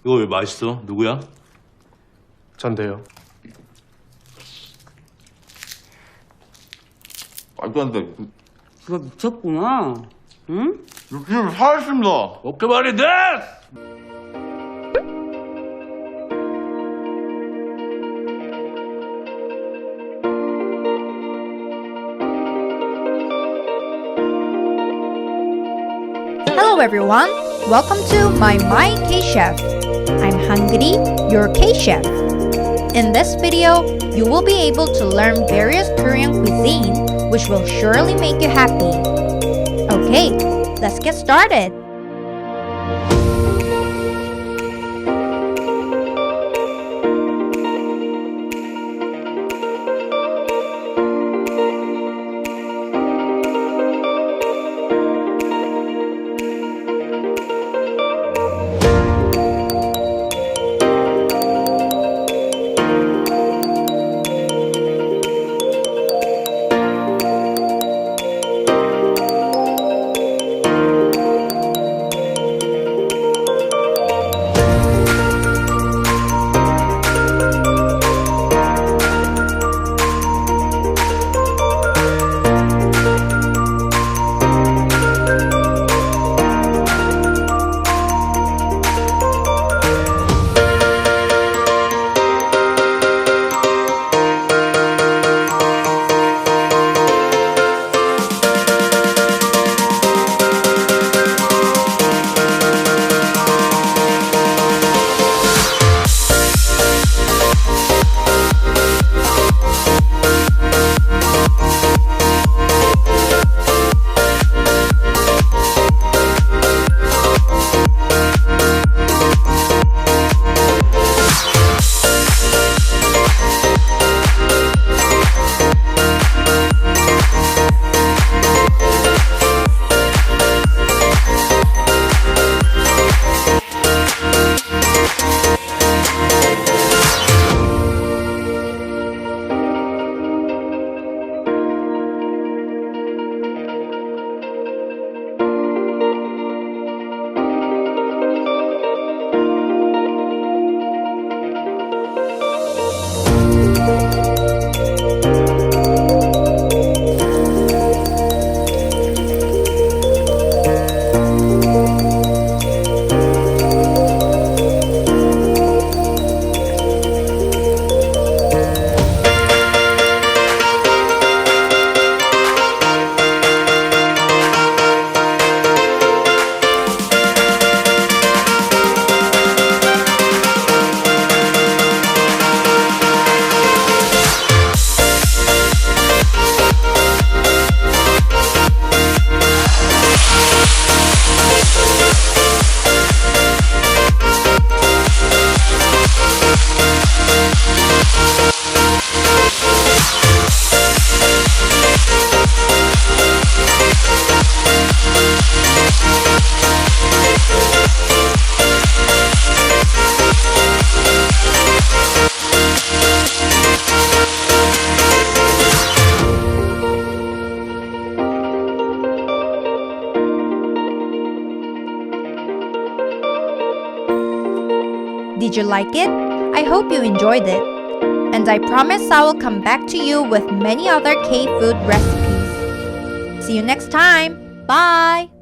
이거 왜 맛있어? 누구야? 전데요. 말도 안 돼. 그거 미쳤구나. 응? 지금 살았습니다. 오케이 말이 돼! Hello everyone, welcome to my K-Chef. I'm Hangry, your K-Chef. In this video, you will be able to learn various Korean cuisine which will surely make you happy. Okay, let's get started. Did you like it? I hope you enjoyed it. And I promise I will come back to you with many other K-food recipes. See you next time. Bye!